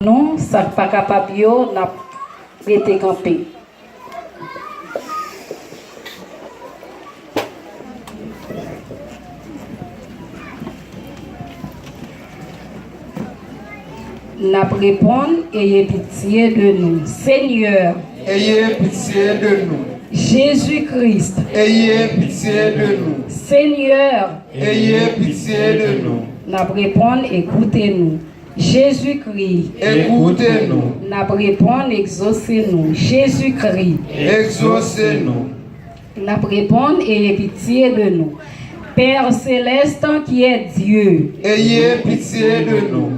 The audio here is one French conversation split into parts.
Non, ça pas capable yo n'a été campé. N'a répondre ayez pitié de nous. Seigneur, ayez pitié de nous. Jésus-Christ, Ayez pitié de nous. Seigneur, Ayez pitié de nous. n'a répondre écoutez-nous. Jésus-Christ, Écoutez-nous. n'a répondre exaucez-nous. Jésus-Christ, Exaucez-nous. n'a répondre ayez pitié de nous. Père céleste qui est Dieu, Ayez pitié de nous.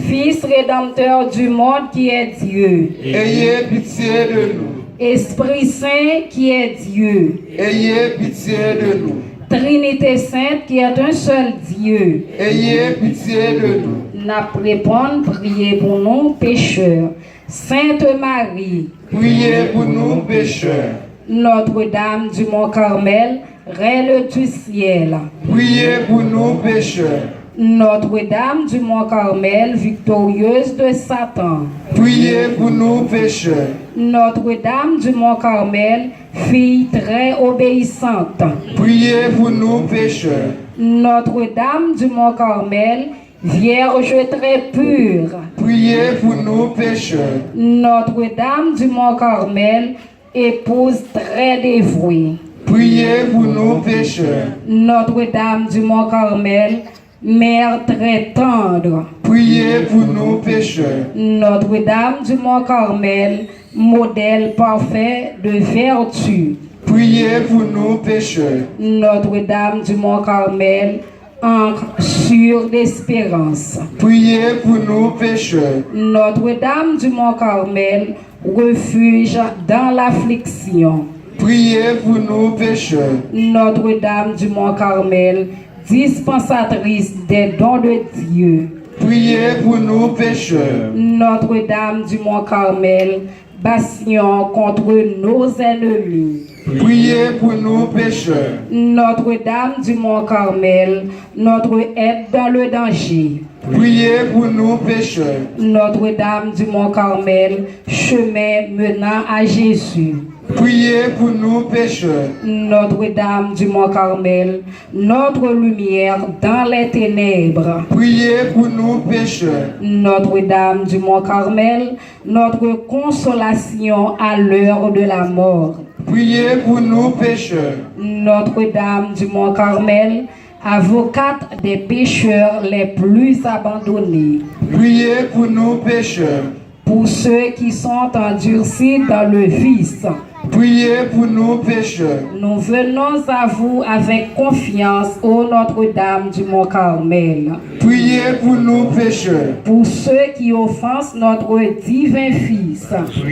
Fils rédempteur du monde qui est Dieu, Ayez pitié de nous. Esprit Saint qui est Dieu, Ayez pitié de nous. Trinité Sainte qui est un seul Dieu. Ayez pitié de nous. N'a répondre, priez pour nous pécheurs. Sainte Marie, Priez pour nous pécheurs. Notre-Dame du Mont Carmel, Reine du ciel. Priez pour nous pécheurs. Notre-Dame du Mont Carmel, victorieuse de Satan. Priez pour nous pécheurs. Notre-Dame du Mont Carmel, fille très obéissante. Priez pour nous pécheurs. Notre-Dame du Mont Carmel, Vierge très pure. Priez pour nous pécheurs. Notre-Dame du Mont Carmel, épouse très dévouée. Priez pour nous pécheurs. Notre-Dame du Mont Carmel, mère très tendre. Priez pour nous pécheurs. Notre-Dame du Mont Carmel, modèle parfait de vertu. Priez pour nous pécheurs. Notre-Dame du Mont Carmel, encre sûre d'espérance. Priez pour nous pécheurs. Notre-Dame du Mont Carmel, refuge dans l'affliction. Priez pour nous pécheurs. Notre-Dame du Mont Carmel, dispensatrice des dons de Dieu. Priez pour nous pécheurs. Notre-Dame du Mont Carmel, bastion contre nos ennemis. Priez pour nous pécheurs. Notre-Dame du Mont Carmel, notre aide dans le danger. Priez pour nous pécheurs. Notre-Dame du Mont Carmel, chemin menant à Jésus. Priez pour nous pécheurs. Notre-Dame du Mont Carmel, notre lumière dans les ténèbres. Priez pour nous pécheurs. Notre-Dame du Mont Carmel, notre consolation à l'heure de la mort. Priez pour nous pécheurs. Notre-Dame du Mont Carmel, avocate des pécheurs les plus abandonnés. Priez pour nous pécheurs. Pour ceux qui sont endurcis dans le vice, Priez pour nous pécheurs. nous venons à vous avec confiance, ô Notre-Dame du Mont Carmel. Priez pour nous pécheurs. Pour ceux qui offensent notre divin Fils,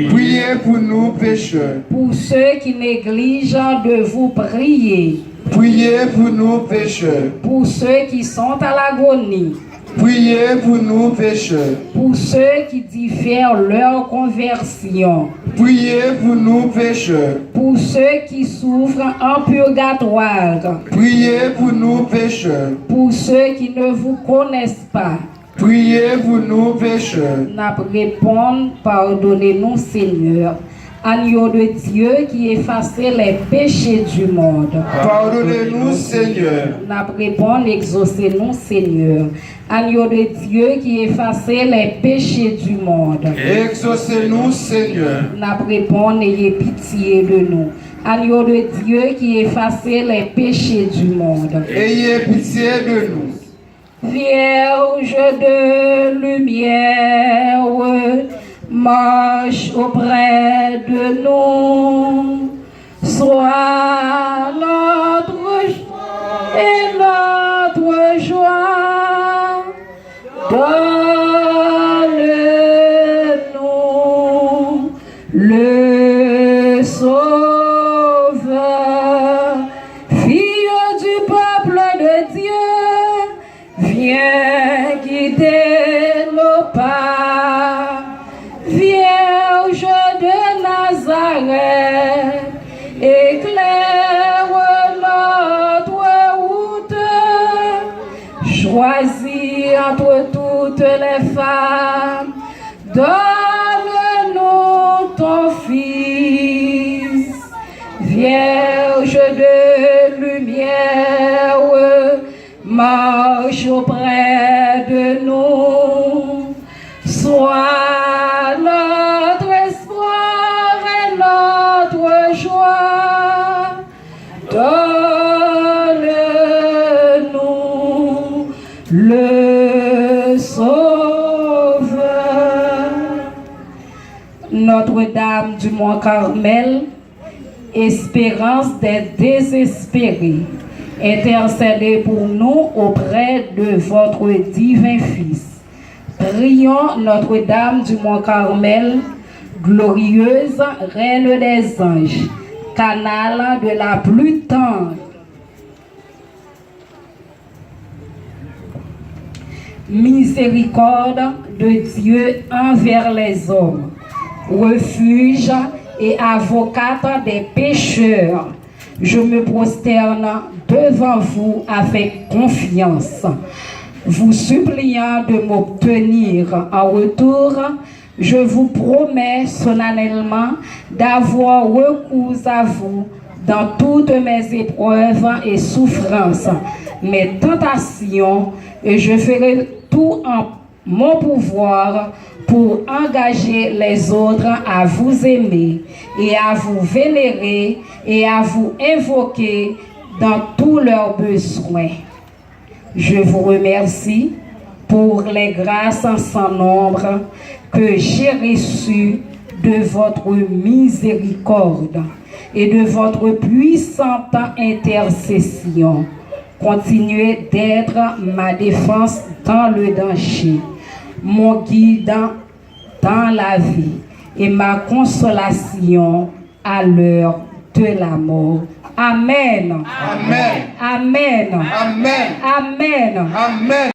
Priez pour nous pécheurs. pour ceux qui négligent de vous prier, Priez pour nous pécheurs. pour ceux qui sont à l'agonie, Priez pour nous pécheurs. pour ceux qui diffèrent leur conversion, Priez pour nous pécheurs. pour ceux qui souffrent en purgatoire, Priez pour nous pécheurs. pour ceux qui ne vous connaissent pas. Priez pour nous pécheurs. N'a répondre, pardonnez-nous Seigneur, agneau de Dieu qui effaçait les péchés du monde. Pardonnez-nous, Seigneur. N'a répondre, exaucez-nous Seigneur, agneau de Dieu qui effaçait les péchés du monde. Exaucez-nous, Seigneur. N'a répondre, ayez pitié de nous. Agneau de Dieu qui effaçait les péchés du monde. Ayez pitié de nous. Vierge de lumière, marche auprès de nous. Sois notre joie et notre joie. Donne-nous le Sauveur, fille du peuple de Dieu. Viens guider nos pas, Vierge de Nazareth, éclaire notre route, choisis entre toutes les femmes, Donne-nous ton Fils, Vierge de lumière, marche auprès de nous, sois notre espoir et notre joie. Donne-nous le Sauveur. Notre-Dame du Mont Carmel, espérance des désespérés, intercédez pour nous auprès de votre divin Fils. Prions Notre-Dame du Mont Carmel, glorieuse Reine des anges, canal de la plus tendre miséricorde de Dieu envers les hommes, refuge et avocate des pécheurs. Je me prosterne devant vous avec confiance, vous suppliant de m'obtenir en retour. Je vous promets solennellement d'avoir recours à vous dans toutes mes épreuves et souffrances, mes tentations, et je ferai tout en mon pouvoir pour engager les autres à vous aimer et à vous vénérer et à vous invoquer dans tous leurs besoins. Je vous remercie pour les grâces sans nombre que j'ai reçues de votre miséricorde et de votre puissante intercession. Continuez d'être ma défense dans le danger, mon guide dans la vie et ma consolation à l'heure de la mort. Amen. Amen. Amen. Amen. Amen. Amen.